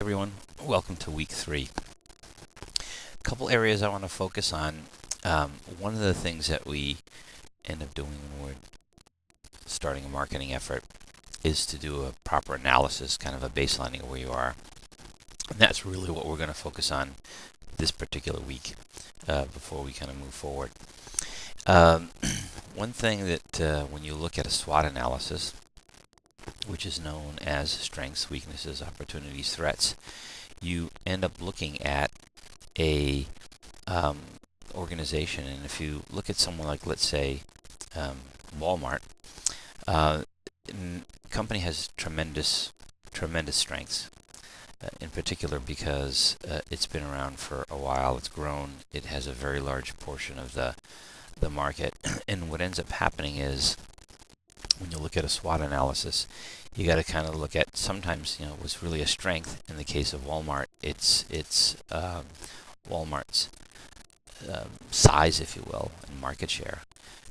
Everyone, welcome to week 3. A couple areas I want to focus on. One of the things that we end up doing when we're starting a marketing effort is to do a proper analysis, kind of a baselining of where you are. And that's really what we're going to focus on this particular week before we kind of move forward. One thing that when you look at a SWOT analysis, which is known as strengths, weaknesses, opportunities, threats, you end up looking at a organization. And if you look at someone like, let's say, Walmart, company has tremendous strengths, in particular because it's been around for a while, it's grown, it has a very large portion of the market. And what ends up happening is, when you look at a SWOT analysis, you got to kind of look at, sometimes, what's really a strength. In the case of Walmart, it's Walmart's size, if you will, and market share.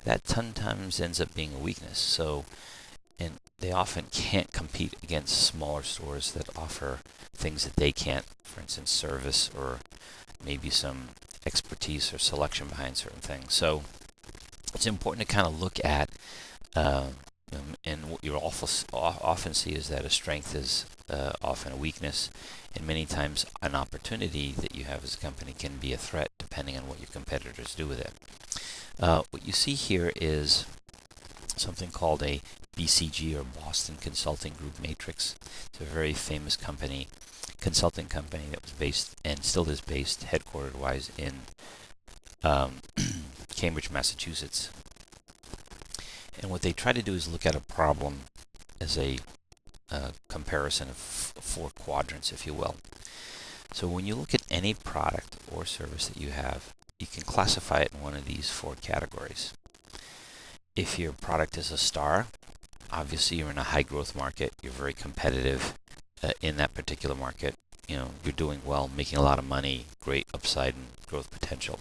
That sometimes ends up being a weakness. So, and they often can't compete against smaller stores that offer things that they can't, for instance, service or maybe some expertise or selection behind certain things. So it's important to kind of look at and what you often see is that a strength is often a weakness, and many times an opportunity that you have as a company can be a threat depending on what your competitors do with it. What you see here is something called a BCG, or Boston Consulting Group Matrix. It's a very famous consulting company that was based, and still is based, headquartered-wise in Cambridge, Massachusetts. And what they try to do is look at a problem as a comparison of 4 quadrants, if you will. So when you look at any product or service that you have, you can classify it in one of these 4 categories. If your product is a star, obviously you're in a high growth market, you're very competitive in that particular market. You're doing well, making a lot of money, great upside and growth potential.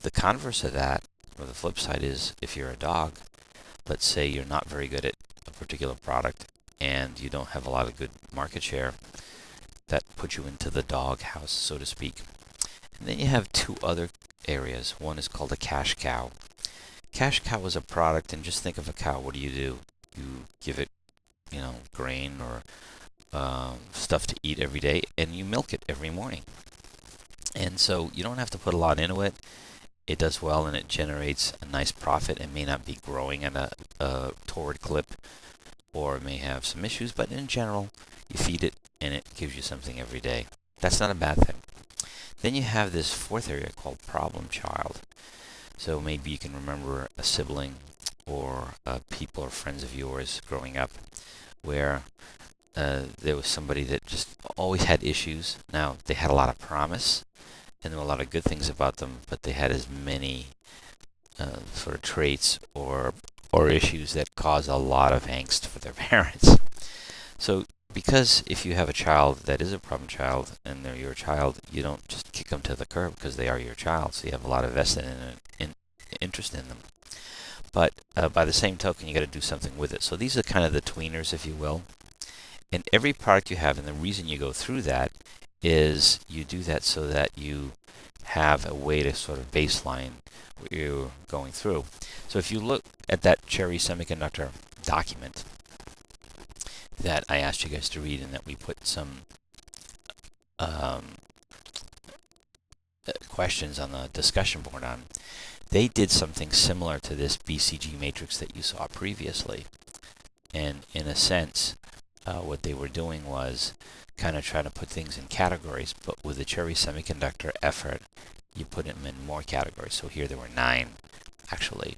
The converse of that, or the flip side, is if you're a dog, let's say you're not very good at a particular product and you don't have a lot of good market share, that puts you into the dog house, so to speak. And then you have 2 other areas. One is called a cash cow. Cash cow is a product, and just think of a cow. What do? You give it, grain or stuff to eat every day, and you milk it every morning. And so you don't have to put a lot into it. It does well, and it generates a nice profit. It may not be growing at a torrid clip, or it may have some issues, but in general, you feed it and it gives you something every day. That's not a bad thing. Then you have this 4th area called problem child. So maybe you can remember a sibling or people or friends of yours growing up where there was somebody that just always had issues. Now, they had a lot of promise, and there were a lot of good things about them, but they had as many sort of traits or issues that cause a lot of angst for their parents. So, because if you have a child that is a problem child and they're your child, you don't just kick them to the curb because they are your child. So you have a lot of vested interest in them. But by the same token, you got to do something with it. So these are kind of the tweeners, if you will. And every product you have, and the reason you go through that is you do that so that you have a way to sort of baseline what you're going through. So if you look at that Cherry Semiconductor document that I asked you guys to read, and that we put some questions on the discussion board on, they did something similar to this BCG matrix that you saw previously. And in a sense, what they were doing was kind of trying to put things in categories, but with the Cherry Semiconductor effort, you put them in more categories. So here there were 9, actually.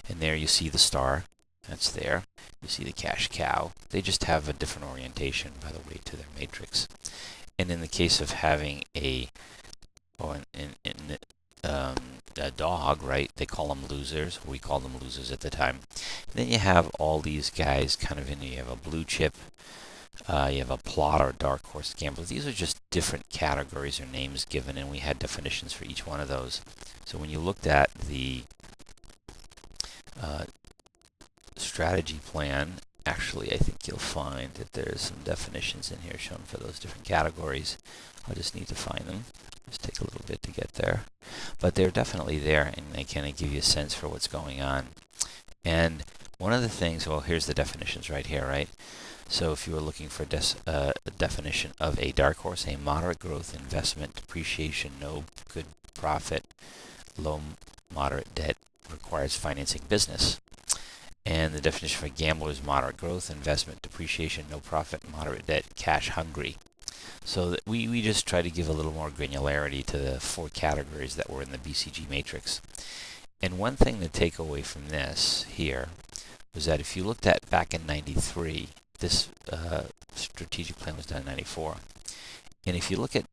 And there you see the star, that's there. You see the cash cow. They just have a different orientation, by the way, to their matrix. And in the case of having a dog, right, they call them losers. We call them losers at the time. And then you have all these guys kind of in there. You have a blue chip, you have a plot or dark horse gambler. These are just different categories or names given, and we had definitions for each one of those. So when you looked at the strategy plan actually, I think you'll find that there's some definitions in here shown for those different categories. I'll just need to find them. Just take a little bit to get there. But they're definitely there, and they kind of give you a sense for what's going on. And one of the things, well, here's the definitions right here, right? So if you were looking for a definition of a dark horse, a moderate growth investment, depreciation, no good profit, low moderate debt, requires financing business. And the definition for a gambler is moderate growth, investment, depreciation, no profit, moderate debt, cash hungry. So that we just try to give a little more granularity to the 4 categories that were in the BCG matrix. And one thing to take away from this here was that if you looked at back in 93, this strategic plan was done in 94. And if you look at,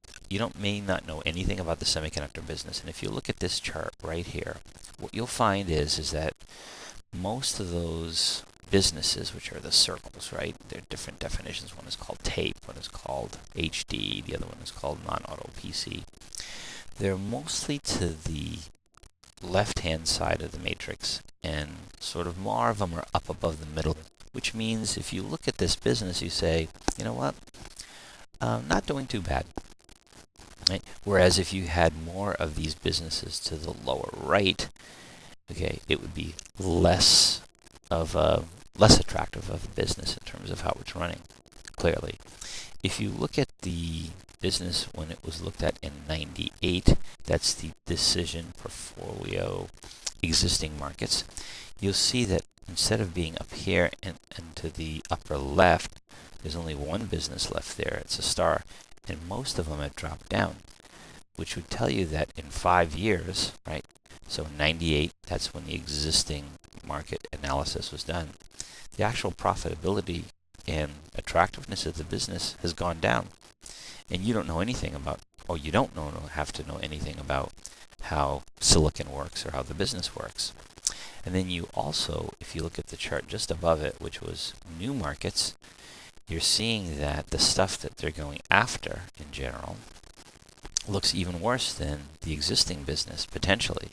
may not know anything about the semiconductor business, and if you look at this chart right here, what you'll find is that most of those businesses, which are the circles, right? There are different definitions. One is called tape, one is called HD, the other one is called non-auto PC. They're mostly to the left-hand side of the matrix, and sort of more of them are up above the middle, which means if you look at this business, you say, you know what, not doing too bad. Right? Whereas if you had more of these businesses to the lower right, okay, it would be less attractive of a business in terms of how it's running, clearly. If you look at the business when it was looked at in 98, that's the decision portfolio existing markets, you'll see that instead of being up here and to the upper left, there's only one business left there. It's a star, and most of them have dropped down, which would tell you that in 5 years, right? So 98, that's when the existing market analysis was done. The actual profitability and attractiveness of the business has gone down. And you don't know anything about, or you don't have to know anything about how silicon works or how the business works. And then you also, if you look at the chart just above it, which was new markets, you're seeing that the stuff that they're going after in general looks even worse than the existing business, potentially.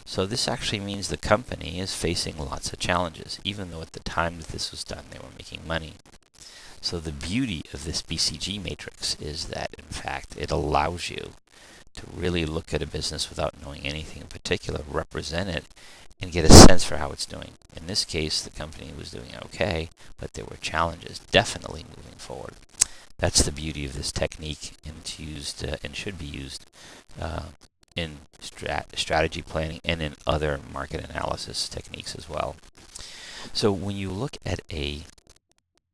So this actually means the company is facing lots of challenges, even though at the time that this was done, they were making money. So the beauty of this BCG matrix is that, in fact, it allows you to really look at a business without knowing anything in particular, represent it, and get a sense for how it's doing. In this case, the company was doing okay, but there were challenges definitely moving forward. That's the beauty of this technique, and it's used and should be used in strategy planning and in other market analysis techniques as well. So when you look at a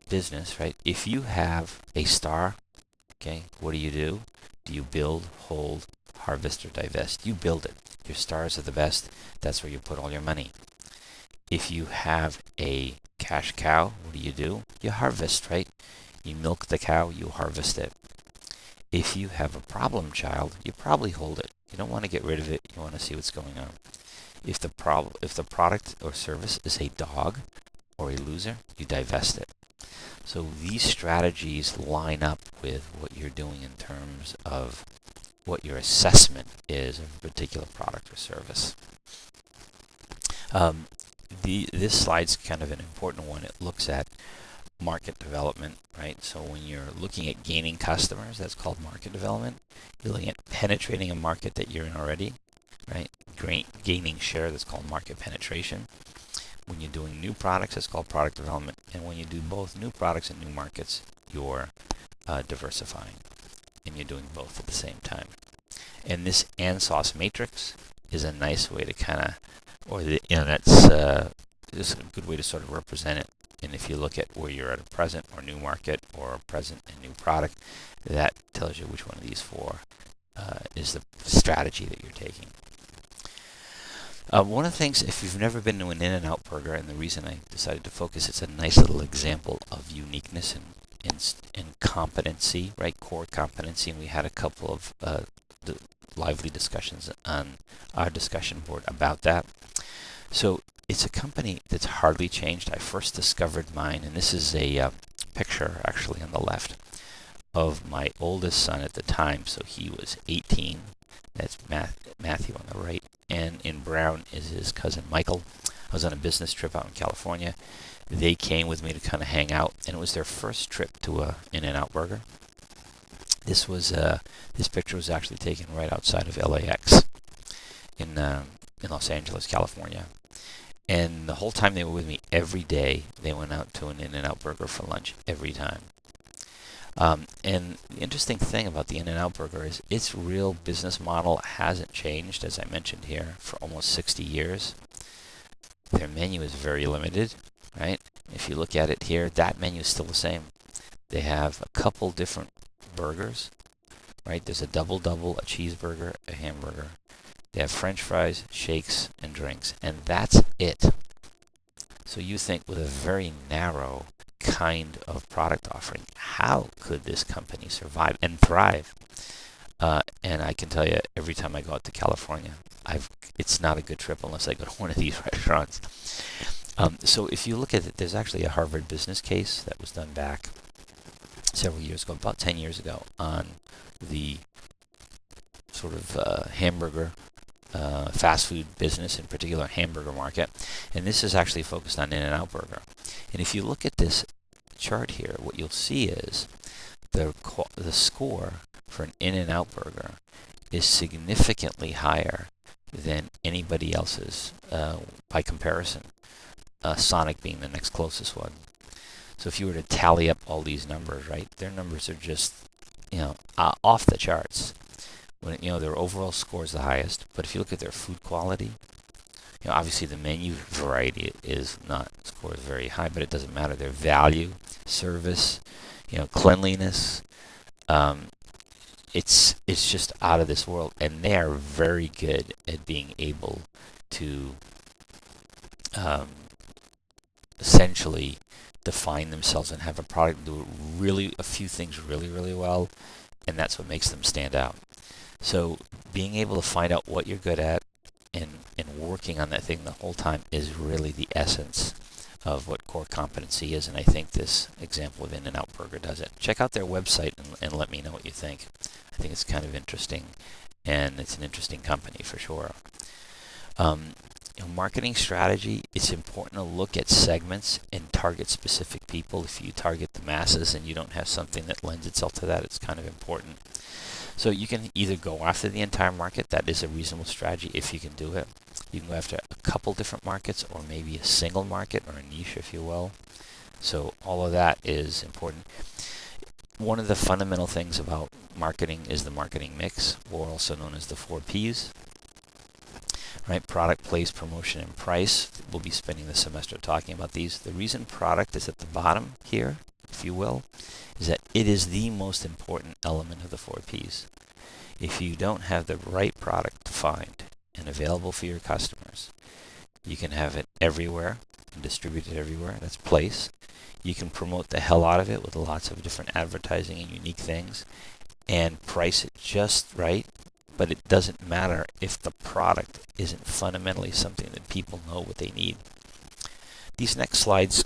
business, right, if you have a star, okay, what do? Do you build, hold, harvest, or divest? You build it. Your stars are the best. That's where you put all your money. If you have a cash cow, what do? You harvest, right? You milk the cow, you harvest it. If you have a problem child, you probably hold it. You don't want to get rid of it. You want to see what's going on. If the product or service is a dog or a loser, you divest it. So these strategies line up with what you're doing in terms of what your assessment is of a particular product or service. This slide's kind of an important one. It looks at market development, right? So when you're looking at gaining customers, that's called market development. You're looking at penetrating a market that you're in already, right? Gaining share, that's called market penetration. When you're doing new products, it's called product development. And when you do both new products and new markets, you're diversifying. And you're doing both at the same time. And this ANSOS matrix is a nice way to kind of, that's is a good way to sort of represent it. And if you look at where you're at a present or new market or a present and new product, that tells you which one of these 4 is the strategy that you're taking. One of the things, if you've never been to an In-N-Out burger, and the reason I decided to focus, it's a nice little example of uniqueness and competency, right? Core competency. And we had a couple of lively discussions on our discussion board about that. So it's a company that's hardly changed. I first discovered mine, and this is a picture actually on the left of my oldest son at the time. So he was 18. That's Matthew on the right. And in brown is his cousin Michael. I was on a business trip out in California. they came with me to kind of hang out, and it was their first trip to a In-N-Out Burger. This was this picture was actually taken right outside of LAX in Los Angeles, California. And the whole time they were with me, every day they went out to an In-N-Out Burger for lunch every time. And the interesting thing about the In-N-Out Burger is its real business model hasn't changed, as I mentioned here, for almost 60 years. Their menu is very limited, right? If you look at it here, that menu is still the same. They have a couple different burgers, right? There's a double-double, a cheeseburger, a hamburger. They have French fries, shakes, and drinks, and that's it. So you think with a very narrow kind of product offering, how could this company survive and thrive? And I can tell you, every time I go out to California, it's not a good trip unless I go to one of these restaurants. So if you look at it, there's actually a Harvard business case that was done back several years ago, about 10 years ago, on the sort of hamburger fast food business, in particular hamburger market. And this is actually focused on In-N-Out Burger. And if you look at this chart here, what you'll see is the score for an In-N-Out Burger is significantly higher than anybody else's by comparison, Sonic being the next closest one. So if you were to tally up all these numbers, right, their numbers are just, off the charts. When their overall score is the highest, but if you look at their food quality, obviously the menu variety is not scored very high, but it doesn't matter. Their value, service, cleanliness, it's just out of this world, and they are very good at being able to essentially define themselves and have a product do a few things really, really well, and that's what makes them stand out. So being able to find out what you're good at and working on that thing the whole time is really the essence of what core competency is, and I think this example of In-N-Out Burger does it. Check out their website and let me know what you think. I think it's kind of interesting, and it's an interesting company for sure. Marketing strategy, it's important to look at segments and target specific people. If you target the masses and you don't have something that lends itself to that, it's kind of important. So you can either go after the entire market. That is a reasonable strategy if you can do it. You can go after a couple different markets, or maybe a single market or a niche, if you will. So all of that is important. One of the fundamental things about marketing is the marketing mix, or also known as the 4 Ps. Right? Product, place, promotion, and price. We'll be spending the semester talking about these. The reason product is at the bottom here, if you will, is that it is the most important element of the 4 Ps. If you don't have the right product defined and available for your customers, you can have it everywhere and distribute it everywhere. That's place. You can promote the hell out of it with lots of different advertising and unique things and price it just right, but it doesn't matter if the product isn't fundamentally something that people know what they need. These next slides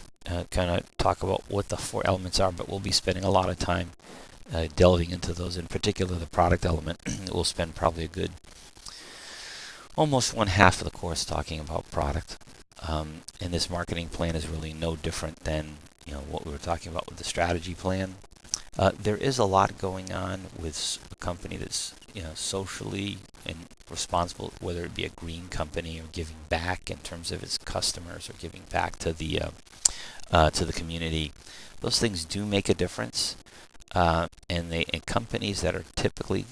kind of talk about what the 4 elements are, but we'll be spending a lot of time delving into those, in particular the product element. We'll spend probably a good almost 1/2 of the course talking about product. And this marketing plan is really no different than what we were talking about with the strategy plan. There is a lot going on with a company that's socially and responsible, whether it be a green company or giving back in terms of its customers or giving back to the community. Those things do make a difference, and companies that are typically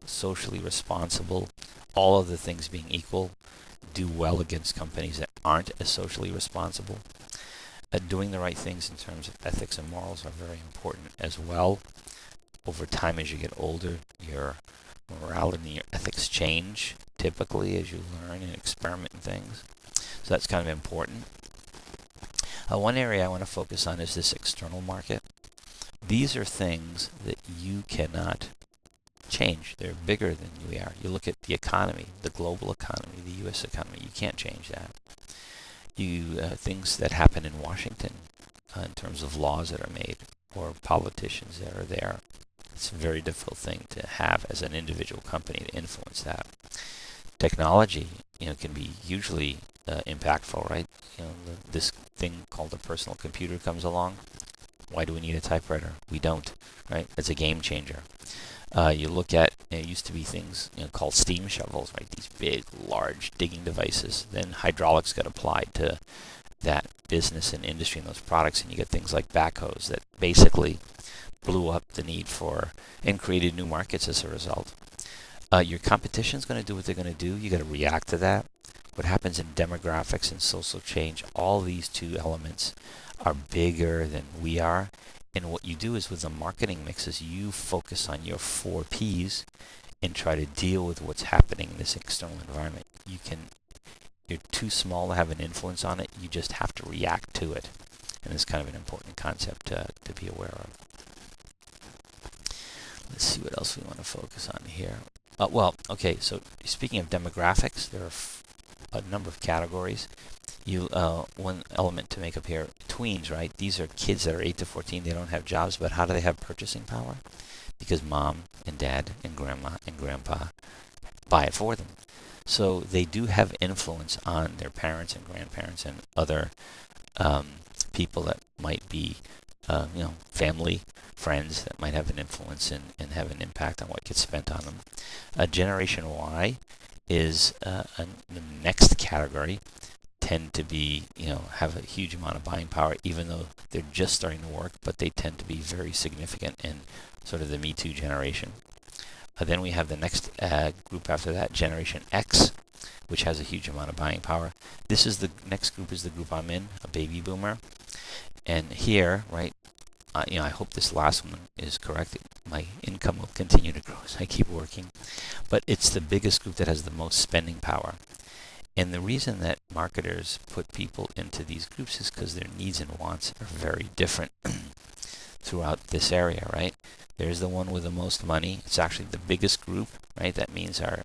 socially responsible, all of the things being equal, do well against companies that aren't as socially responsible. Doing the right things in terms of ethics and morals are very important as well. Over time, as you get older, your morality and your ethics change, typically, as you learn and experiment in things. So that's kind of important. One area I want to focus on is this external market. These are things that you cannot change. They're bigger than you are. You look at the economy, the global economy, the U.S. economy. You can't change that. Things that happen in Washington in terms of laws that are made or politicians that are there. It's a very difficult thing to have as an individual company to influence that. Technology, can be hugely impactful, right? this thing called a personal computer comes along. Why do we need a typewriter? We don't, right? It's a game changer. You look at, it used to be things called steam shovels, right? These big, large digging devices. Then hydraulics got applied to that business and industry and those products, and you get things like backhoes that basically blew up the need for and created new markets as a result. Your competition is going to do what they're going to do. You got to react to that. What happens in demographics and social change, all these two elements are bigger than we are. And what you do is with the marketing mixes, you focus on your 4 Ps and try to deal with what's happening in this external environment. You're too small to have an influence on it. You just have to react to it. And it's kind of an important concept to be aware of. Let's see what else we want to focus on here. Okay, so speaking of demographics, there are a number of categories. One element to make up here, tweens, right? These are kids that are 8 to 14. They don't have jobs, but how do they have purchasing power? Because mom and dad and grandma and grandpa buy it for them. So they do have influence on their parents and grandparents and other people that might be, family, friends that might have an influence and have an impact on what gets spent on them. Generation Y is the next category. Tend to be, have a huge amount of buying power, even though they're just starting to work, but they tend to be very significant in sort of the Me Too generation. Then we have the next group after that, Generation X, which has a huge amount of buying power. This is the next group is the group I'm in, a baby boomer. And here, right, I hope this last one is correct. My income will continue to grow as I keep working. But it's the biggest group that has the most spending power. And the reason that marketers put people into these groups is because their needs and wants are very different throughout this area, right? There's the one with the most money. It's actually the biggest group, right? That means and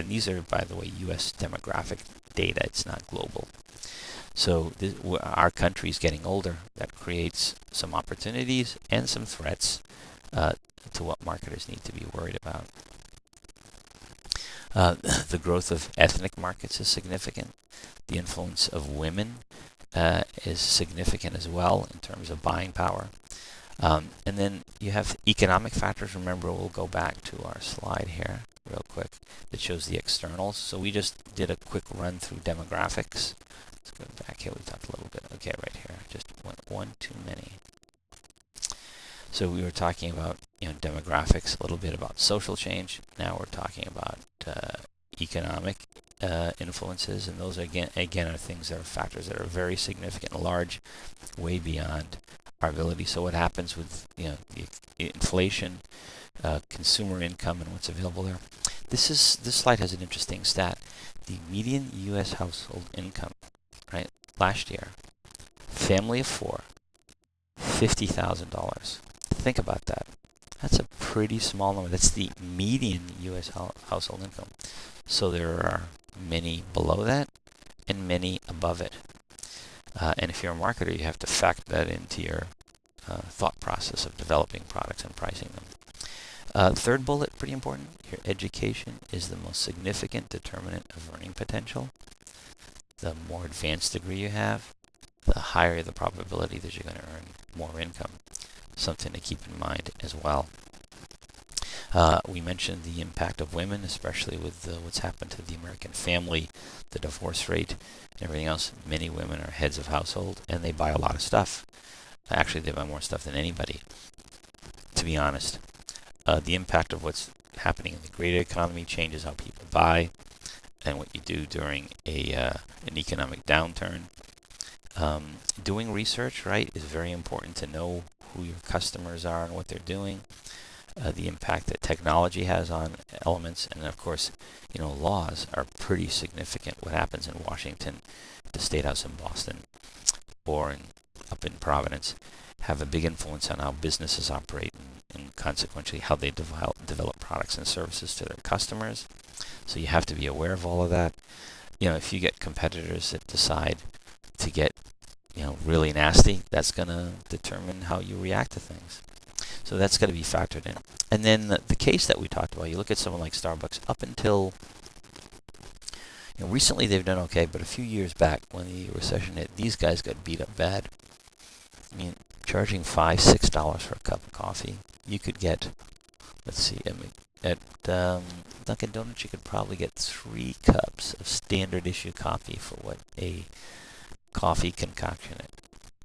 these are, by the way, U.S. demographic data. It's not global. So our country is getting older. That creates some opportunities and some threats to what marketers need to be worried about. The growth of ethnic markets is significant. The influence of women is significant as well in terms of buying power. And then you have economic factors. Remember, we'll go back to our slide here real quick that shows the externals. So we just did a quick run through demographics. Let's go back here. We talked a little bit. Okay, right here. Just went one too many. So we were talking about demographics, a little bit about social change. Now we're talking about economic influences, and those again are things that are factors that are very significant and large, way beyond our ability. So what happens with the inflation, consumer income, and what's available there? This slide has an interesting stat. The median U.S. household income, right, last year, family of 4, $50,000. Think about that. That's a pretty small number. That's the median U.S. household income. So there are many below that and many above it. And if you're a marketer, you have to factor that into your thought process of developing products and pricing them. Third bullet, pretty important. Your education is the most significant determinant of earning potential. The more advanced degree you have, the higher the probability that you're going to earn more income. Something to keep in mind as well. We mentioned the impact of women, especially with what's happened to the American family, the divorce rate, and everything else. Many women are heads of household, and they buy a lot of stuff. Actually, they buy more stuff than anybody, to be honest. The impact of what's happening in the greater economy changes how people buy and what you do during an economic downturn. Doing research, right, is very important to know who your customers are and what they're doing. The impact that technology has on elements, and of course, laws are pretty significant. What happens in Washington, the State House in Boston, or up in Providence, have a big influence on how businesses operate and consequently how they develop products and services to their customers. So you have to be aware of all of that. If you get competitors that decide to get really nasty, that's going to determine how you react to things. So that's got to be factored in. And then the case that we talked about, you look at someone like Starbucks, up until Recently they've done okay, but a few years back when the recession hit, these guys got beat up bad. I mean, charging $5, $6 for a cup of coffee, you could get, let's see, at Dunkin' Donuts, you could probably get 3 cups of standard issue coffee for what a coffee concoction at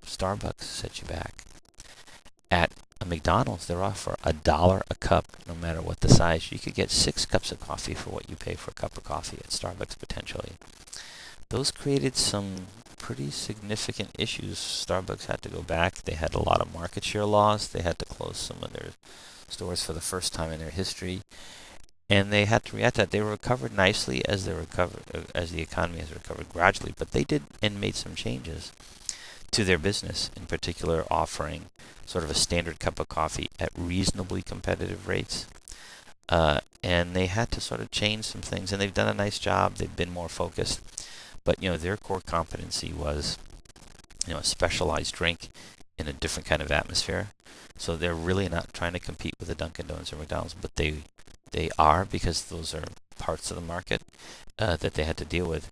Starbucks set you back. At a McDonald's, they're offer $1 a cup, no matter what the size. You could get 6 cups of coffee for what you pay for a cup of coffee at Starbucks potentially. Those created some pretty significant issues. Starbucks had to go back. They had a lot of market share loss. They had to close some of their stores for the first time in their history, and they had to react to that. They recovered nicely as the economy has recovered gradually, but they did and made some changes to their business, in particular offering sort of a standard cup of coffee at reasonably competitive rates. And they had to sort of change some things, and they've done a nice job. They've been more focused. But, their core competency was, a specialized drink in a different kind of atmosphere. So they're really not trying to compete with the Dunkin' Donuts or McDonald's, but they are, because those are parts of the market that they had to deal with.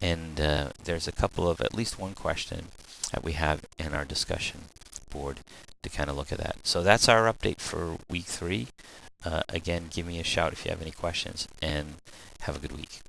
And there's a couple of, at least one question that we have in our discussion board to kind of look at that. So that's our update for week 3. Again, give me a shout if you have any questions, and have a good week.